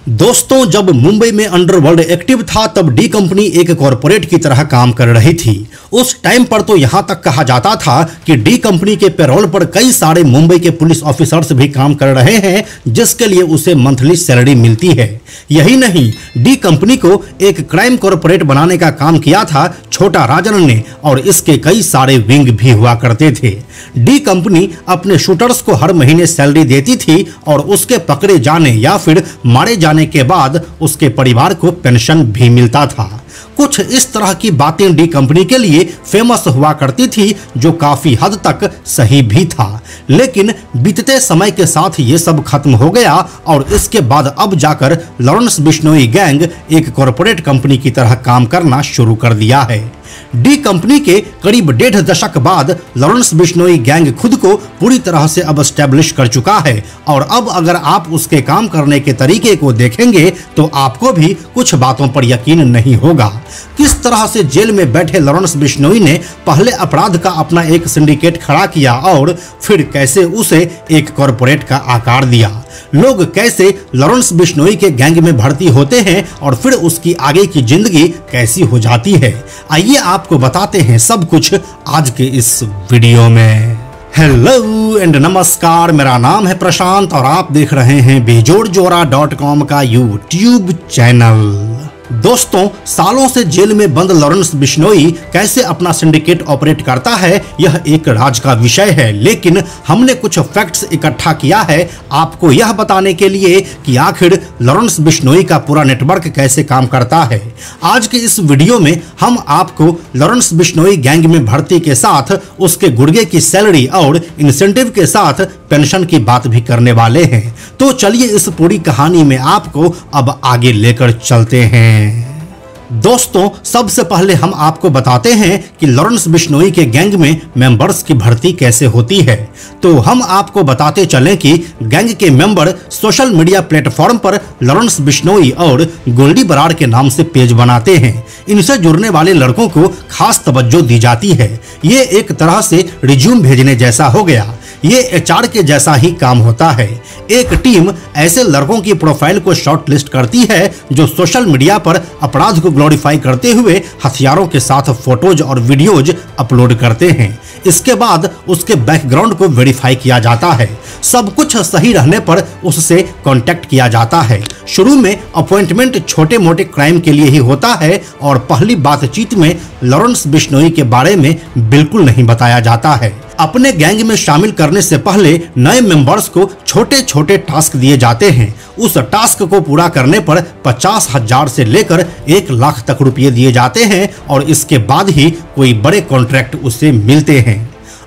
दोस्तों, जब मुंबई में अंडरवर्ल्ड एक्टिव था तब डी कंपनी एक कॉरपोरेट की तरह काम कर रही थी। उस टाइम पर तो यहां तक कहा जाता था कि डी कंपनी के पैरोल पर कई सारे मुंबई के पुलिस ऑफिसर्स भी काम कर रहे हैं, जिसके लिए उसे मंथली सैलरी मिलती है। यही नहीं, डी कंपनी को एक क्राइम कॉरपोरेट बनाने का काम किया था छोटा राजन ने, और इसके कई सारे विंग भी हुआ करते थे। डी कंपनी अपने शूटर्स को हर महीने सैलरी देती थी और उसके पकड़े जाने या फिर मारे जाने के बाद उसके परिवार को पेंशन भी मिलता था। कुछ इस तरह की बातें डी कंपनी के लिए फेमस हुआ करती थी, जो काफी हद तक सही भी था। लेकिन बीतते समय के साथ ये सब खत्म हो गया और इसके बाद अब जाकर लॉरेंस बिश्नोई गैंग एक कॉरपोरेट कंपनी की तरह काम करना शुरू कर दिया है। डी कंपनी के करीब 1.5 दशक बाद लॉरेंस बिश्नोई गैंग खुद को पूरी तरह से अब एस्टेब्लिश कर चुका है, और अब अगर आप उसके काम करने के तरीके को देखेंगे तो आपको भी कुछ बातों पर यकीन नहीं होगा। किस तरह से जेल में बैठे लॉरेंस बिश्नोई ने पहले अपराध का अपना एक सिंडिकेट खड़ा किया और फिर कैसे उसे एक कॉरपोरेट का आकार दिया। लोग कैसे लॉरेंस बिश्नोई के गैंग में भर्ती होते हैं और फिर उसकी आगे की जिंदगी कैसी हो जाती है, आइए आपको बताते हैं सब कुछ आज के इस वीडियो में। हेलो एंड नमस्कार, मेरा नाम है प्रशांत और आप देख रहे हैं बेजोड़जोरा.com का यूट्यूब चैनल। दोस्तों, सालों से जेल में बंद लॉरेंस बिश्नोई कैसे अपना सिंडिकेट ऑपरेट करता है, यह एक राज का विषय है, लेकिन हमने कुछ फैक्ट्स इकट्ठा किया है आपको यह बताने के लिए कि आखिर लॉरेंस बिश्नोई का पूरा नेटवर्क कैसे काम करता है। आज के इस वीडियो में हम आपको लॉरेंस बिश्नोई गैंग में भर्ती के साथ उसके गुर्गे की सैलरी और इंसेंटिव के साथ पेंशन की बात भी करने वाले हैं। तो चलिए इस पूरी कहानी में आपको अब आगे लेकर चलते हैं। दोस्तों, सबसे पहले हम आपको बताते हैं कि लॉरेंस बिश्नोई के गैंग में मेंबर्स की भर्ती कैसे होती है। तो हम आपको बताते चलें कि गैंग के मेंबर सोशल मीडिया प्लेटफॉर्म पर लॉरेंस बिश्नोई और गोल्डी बराड़ के नाम से पेज बनाते हैं। इनसे जुड़ने वाले लड़कों को खास तवज्जो दी जाती है। ये एक तरह से रिज्यूम भेजने जैसा हो गया। ये एचआर के जैसा ही काम होता है। एक टीम ऐसे लड़कों की प्रोफाइल को शॉर्ट लिस्ट करती है जो सोशल मीडिया पर अपराध को ग्लोरीफाई करते हुए हथियारों के साथ फोटोज और वीडियोज अपलोड करते हैं। इसके बाद उसके बैकग्राउंड को वेरीफाई किया जाता है। सब कुछ सही रहने पर उससे कांटेक्ट किया जाता है। शुरू में अपॉइंटमेंट छोटे मोटे क्राइम के लिए ही होता है और पहली बातचीत में लॉरेंस बिश्नोई के बारे में बिल्कुल नहीं बताया जाता है। अपने गैंग में शामिल करने से पहले नए मेंबर्स को छोटे छोटे टास्क दिए जाते हैं। उस टास्क को पूरा करने पर 50,000 से लेकर 1 लाख तक रुपये दिए जाते हैं और इसके बाद ही कोई बड़े कॉन्ट्रैक्ट उससे मिलते हैं।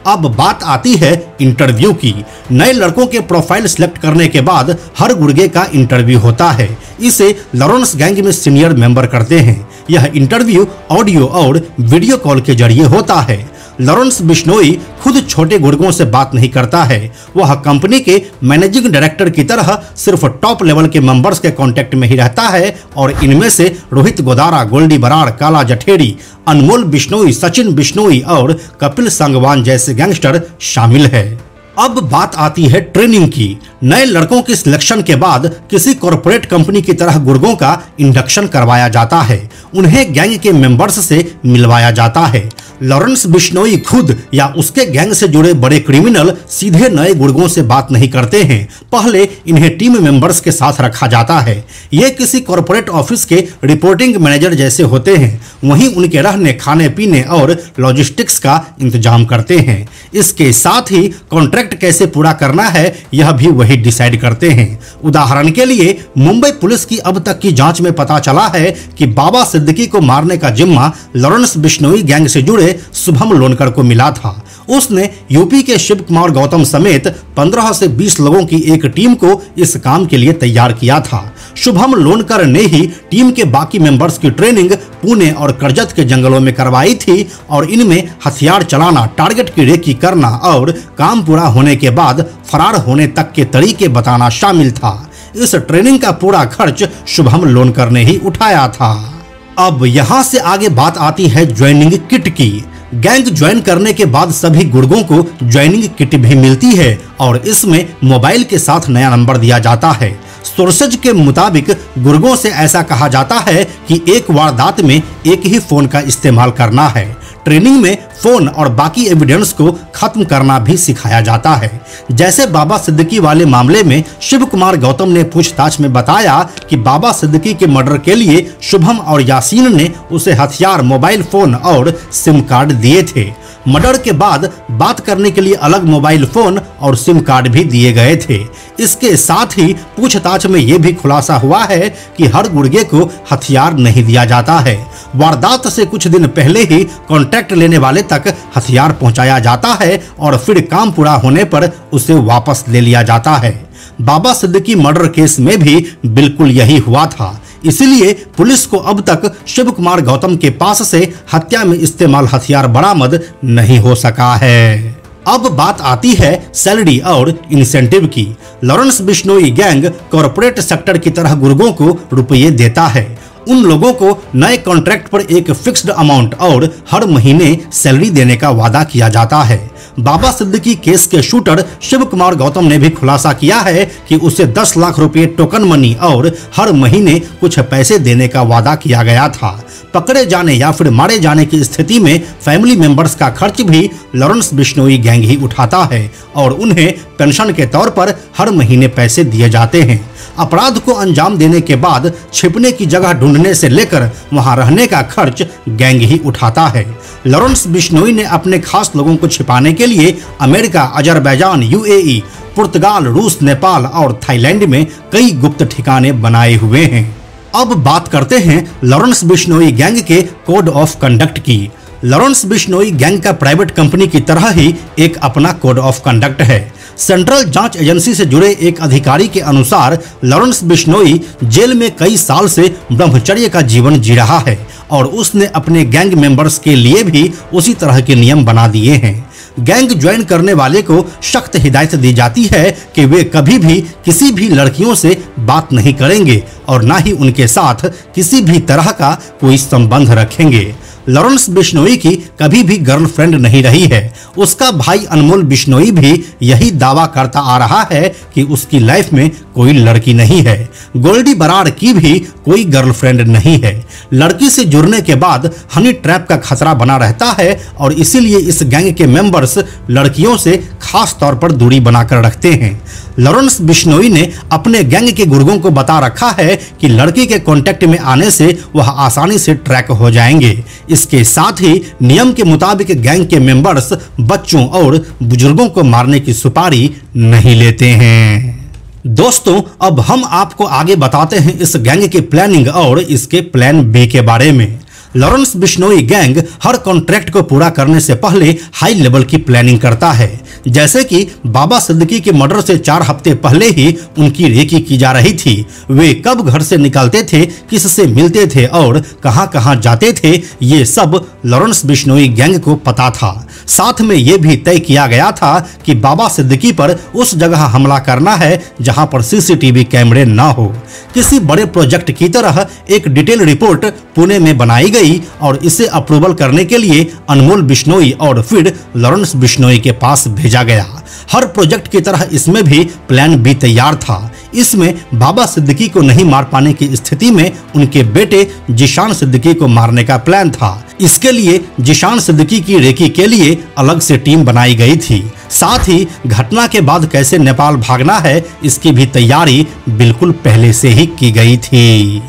अब बात आती है इंटरव्यू की। नए लड़कों के प्रोफाइल सिलेक्ट करने के बाद हर गुर्गे का इंटरव्यू होता है। इसे लॉरेंस गैंग में सीनियर मेंबर करते हैं। यह इंटरव्यू ऑडियो और वीडियो कॉल के जरिए होता है। लॉरेंस बिश्नोई खुद छोटे गुर्गों से बात नहीं करता है। वह कंपनी के मैनेजिंग डायरेक्टर की तरह सिर्फ टॉप लेवल के मेंबर्स के कांटेक्ट में ही रहता है और इनमें से रोहित गोदारा, गोल्डी बराड़, काला जठेरी, अनमोल बिश्नोई, सचिन बिश्नोई और कपिल संगवान जैसे गैंगस्टर शामिल है। अब बात आती है ट्रेनिंग की। नए लड़कों की सिलेक्शन के बाद किसी कॉरपोरेट कंपनी की तरह गुर्गों का इंडक्शन करवाया जाता है। उन्हें गैंग के मेंबर्स से मिलवाया जाता है। लॉरेंस बिश्नोई खुद या उसके गैंग से जुड़े बड़े क्रिमिनल सीधे नए गुर्गों से बात नहीं करते हैं। पहले इन्हें टीम मेंबर्स के साथ रखा जाता है। ये किसी कॉरपोरेट ऑफिस के रिपोर्टिंग मैनेजर जैसे होते हैं। वहीं उनके रहने, खाने पीने और लॉजिस्टिक्स का इंतजाम करते हैं। इसके साथ ही कॉन्ट्रैक्ट कैसे पूरा करना है यह भी वही डिसाइड करते हैं। उदाहरण के लिए मुंबई पुलिस की अब तक की जांच में पता चला है कि बाबा सिद्दीकी को मारने का जिम्मा लॉरेंस बिश्नोई गैंग से जुड़े शुभम लोनकर को मिला था। उसने यूपी के शिव कुमार गौतम समेत 15 से 20 लोगों की एक टीम को इस काम के लिए तैयार किया था। शुभम लोनकर ने ही टीम के बाकी मेंबर्स की ट्रेनिंग पुणे और करजत के जंगलों में करवाई थी और इनमें हथियार चलाना, टारगेट की रेकी करना और काम पूरा होने के बाद फरार होने तक के तरीके बताना शामिल था। इस ट्रेनिंग का पूरा खर्च शुभम लोनकर ने ही उठाया था। अब यहाँ से आगे बात आती है ज्वाइनिंग किट की। गैंग ज्वाइन करने के बाद सभी गुर्गों को ज्वाइनिंग किट भी मिलती है और इसमें मोबाइल के साथ नया नंबर दिया जाता है। सोर्सेज के मुताबिक गुर्गों से ऐसा कहा जाता है कि एक वारदात में एक ही फोन का इस्तेमाल करना है। ट्रेनिंग में फोन और बाकी एविडेंस को खत्म करना भी सिखाया जाता है। जैसे बाबा सिद्दीकी वाले मामले में शिव कुमार गौतम ने पूछताछ में बताया कि बाबा सिद्दीकी के मर्डर के लिए शुभम और यासीन ने उसे हथियार, मोबाइल फोन और सिम कार्ड दिए थे। मर्डर के बाद बात करने के लिए अलग मोबाइल फोन और सिम कार्ड भी दिए गए थे। इसके साथ ही पूछताछ में यह भी खुलासा हुआ है कि हर गुर्गे को हथियार नहीं दिया जाता है। वारदात से कुछ दिन पहले ही कॉन्ट्रैक्ट लेने वाले तक हथियार पहुंचाया जाता है और फिर काम पूरा होने पर उसे वापस ले लिया जाता है। बाबा सिद्दीकी मर्डर केस में भी बिल्कुल यही हुआ था। इसलिए पुलिस को अब तक शिव कुमार गौतम के पास से हत्या में इस्तेमाल हथियार बरामद नहीं हो सका है। अब बात आती है सैलरी और इंसेंटिव की। Lawrence Bishnoi gang corporate sector की तरह गुर्गों को रुपये देता है। उन लोगों को नए कॉन्ट्रैक्ट पर एक फिक्स्ड अमाउंट और हर महीने सैलरी देने का वादा किया जाता है। बाबा सिद्दीकी केस के शूटर शिव कुमार गौतम ने भी खुलासा किया है कि उसे 10 लाख रुपए टोकन मनी और हर महीने कुछ पैसे देने का वादा किया गया था। पकड़े जाने या फिर मारे जाने की स्थिति में फैमिली मेंबर्स का खर्च भी लॉरेंस बिश्नोई गैंग ही उठाता है और उन्हें पेंशन के तौर पर हर महीने पैसे दिए जाते हैं। अपराध को अंजाम देने के बाद छिपने की जगह ढूंढने से लेकर वहां रहने का खर्च गैंग ही उठाता है। लॉरेंस बिश्नोई ने अपने खास लोगों को छिपाने के लिए अमेरिका, अजरबैजान, यूएई, पुर्तगाल, रूस, नेपाल और थाईलैंड में कई गुप्त ठिकाने बनाए हुए हैं। अब बात करते हैं लॉरेंस बिश्नोई गैंग के कोड ऑफ कंडक्ट की। लॉरेंस बिश्नोई गैंग का प्राइवेट कंपनी की तरह ही एक अपना कोड ऑफ कंडक्ट है। सेंट्रल जांच एजेंसी से जुड़े एक अधिकारी के अनुसार लॉरेंस बिश्नोई जेल में कई साल से ब्रह्मचर्य का जीवन जी रहा है और उसने अपने गैंग मेंबर्स के लिए भी उसी तरह के नियम बना दिए हैं। गैंग ज्वाइन करने वाले को सख्त हिदायत दी जाती है कि वे कभी भी किसी भी लड़कियों से बात नहीं करेंगे और ना ही उनके साथ किसी भी तरह का कोई संबंध रखेंगे। लॉरेंस बिश्नोई की कभी भी गर्लफ्रेंड नहीं रही है। उसका भाई अनमोल बिश्नोई भी यही दावा करता आ रहा है कि उसकी लाइफ में कोई लड़की नहीं है। गोल्डी बराड़ की भी कोई गर्लफ्रेंड नहीं है। लड़की से जुड़ने के बाद हनी ट्रैप का खतरा बना रहता है और इसीलिए इस गैंग के मेंबर्स लड़कियों से खास तौर पर दूरी बनाकर रखते हैं। लॉरेंस बिश्नोई ने अपने गैंग के गुर्गों को बता रखा है कि लड़की के कांटेक्ट में आने से वह आसानी से ट्रैक हो जाएंगे। इसके साथ ही नियम के मुताबिक गैंग के मेंबर्स बच्चों और बुजुर्गों को मारने की सुपारी नहीं लेते हैं। दोस्तों, अब हम आपको आगे बताते हैं इस गैंग की प्लानिंग और इसके प्लान बी के बारे में। लॉरेंस बिश्नोई गैंग हर कॉन्ट्रैक्ट को पूरा करने से पहले हाई लेवल की प्लानिंग करता है। जैसे कि बाबा सिद्दीकी के मर्डर से 4 हफ्ते पहले ही उनकी रेकी की जा रही थी। वे कब घर से निकलते थे, किससे मिलते थे और कहां-कहां जाते थे, ये सब लॉरेंस बिश्नोई गैंग को पता था। साथ में ये भी तय किया गया था कि बाबा सिद्दीकी पर उस जगह हमला करना है जहां पर सीसीटीवी कैमरे ना हो। किसी बड़े प्रोजेक्ट की तरह एक डिटेल रिपोर्ट पुणे में बनाई गई और इसे अप्रूवल करने के लिए अनमोल बिश्नोई और फिर लॉरेंस बिश्नोई के पास भेजा गया। हर प्रोजेक्ट की तरह इसमें भी प्लान बी तैयार था। इसमें बाबा सिद्दीकी को नहीं मार पाने की स्थिति में उनके बेटे जिशान सिद्दीकी को मारने का प्लान था। इसके लिए जिशान सिद्दीकी की रेकी के लिए अलग से टीम बनाई गई थी। साथ ही घटना के बाद कैसे नेपाल भागना है, इसकी भी तैयारी बिल्कुल पहले से ही की गई थी।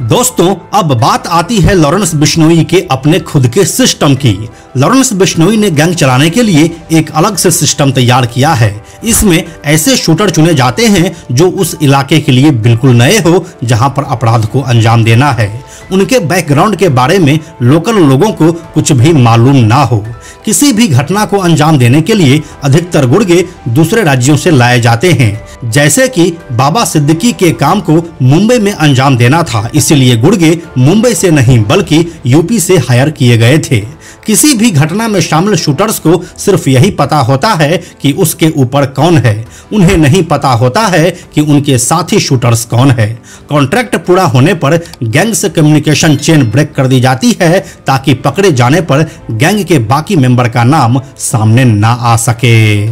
दोस्तों, अब बात आती है लॉरेंस बिश्नोई के अपने खुद के सिस्टम की। लॉरेंस बिश्नोई ने गैंग चलाने के लिए एक अलग से सिस्टम तैयार किया है। इसमें ऐसे शूटर चुने जाते हैं जो उस इलाके के लिए बिल्कुल नए हो जहां पर अपराध को अंजाम देना है। उनके बैकग्राउंड के बारे में लोकल लोगों को कुछ भी मालूम ना हो। किसी भी घटना को अंजाम देने के लिए अधिकतर गुर्गे दूसरे राज्यों से लाए जाते हैं। जैसे कि बाबा सिद्दीकी के काम को मुंबई में अंजाम देना था, इसलिए गुर्गे मुंबई से नहीं बल्कि यूपी से हायर किए गए थे। किसी भी घटना में शामिल शूटर्स को सिर्फ यही पता होता है कि उसके ऊपर कौन है। उन्हें नहीं पता होता है कि उनके साथी शूटर्स कौन है। कॉन्ट्रैक्ट पूरा होने पर गैंग से कम्युनिकेशन चेन ब्रेक कर दी जाती है ताकि पकड़े जाने पर गैंग के बाकी मेंबर का नाम सामने ना आ सके।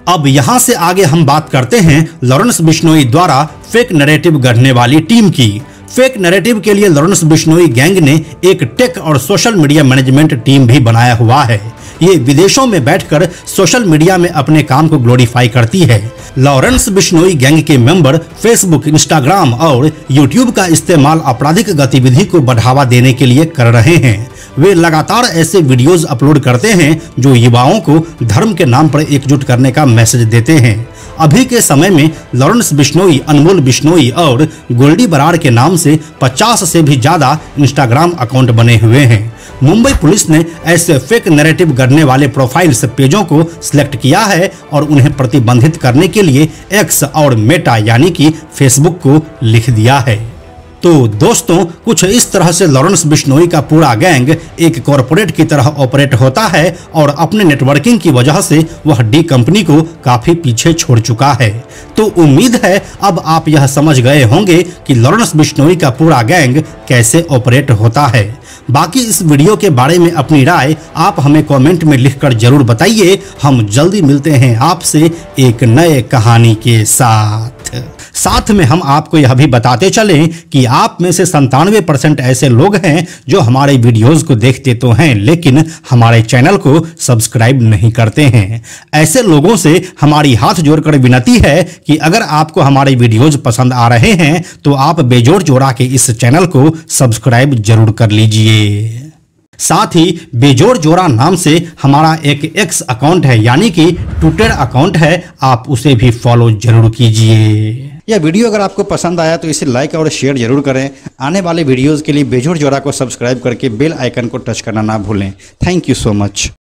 अब यहाँ से आगे हम बात करते हैं लॉरेंस बिश्नोई द्वारा फेक नैरेटिव गढ़ने वाली टीम की। फेक नैरेटिव के लिए लॉरेंस बिश्नोई गैंग ने एक टेक और सोशल मीडिया मैनेजमेंट टीम भी बनाया हुआ है। ये विदेशों में बैठकर सोशल मीडिया में अपने काम को ग्लोरीफाई करती है। लॉरेंस बिश्नोई गैंग के मेंबर फेसबुक, इंस्टाग्राम और यूट्यूब का इस्तेमाल आपराधिक गतिविधि को बढ़ावा देने के लिए कर रहे हैं। वे लगातार ऐसे वीडियोस अपलोड करते हैं जो युवाओं को धर्म के नाम पर एकजुट करने का मैसेज देते हैं। अभी के समय में लॉरेंस बिश्नोई, अनमोल बिश्नोई और गोल्डी बराड़ के नाम से 50 से भी ज्यादा इंस्टाग्राम अकाउंट बने हुए हैं। मुंबई पुलिस ने ऐसे फेक नैरेटिव गढ़ने वाले प्रोफाइल्स पेजों को सिलेक्ट किया है और उन्हें प्रतिबंधित करने के लिए एक्स और मेटा यानी कि फेसबुक को लिख दिया है। तो दोस्तों, कुछ इस तरह से लॉरेंस बिश्नोई का पूरा गैंग एक कॉरपोरेट की तरह ऑपरेट होता है और अपने नेटवर्किंग की वजह से वह डी कंपनी को काफी पीछे छोड़ चुका है। तो उम्मीद है अब आप यह समझ गए होंगे कि लॉरेंस बिश्नोई का पूरा गैंग कैसे ऑपरेट होता है। बाकी इस वीडियो के बारे में अपनी राय आप हमें कमेंट में लिखकर जरूर बताइए। हम जल्दी मिलते हैं आपसे एक नए कहानी के साथ में हम आपको यह भी बताते चलें कि आप में से 97% ऐसे लोग हैं जो हमारे वीडियोस को देखते तो हैं लेकिन हमारे चैनल को सब्सक्राइब नहीं करते हैं। ऐसे लोगों से हमारी हाथ जोड़कर विनती है कि अगर आपको हमारे वीडियोस पसंद आ रहे हैं तो आप बेजोड़ जोड़ा के इस चैनल को सब्सक्राइब जरूर कर लीजिए। साथ ही बेजोड़ जोड़ा नाम से हमारा एक एक्स अकाउंट है यानी कि ट्विटर अकाउंट है, आप उसे भी फॉलो जरूर कीजिए। यह वीडियो अगर आपको पसंद आया तो इसे लाइक और शेयर जरूर करें। आने वाले वीडियोस के लिए बेजोड़ जोड़ा को सब्सक्राइब करके बेल आइकन को टच करना ना भूलें। Thank you so much.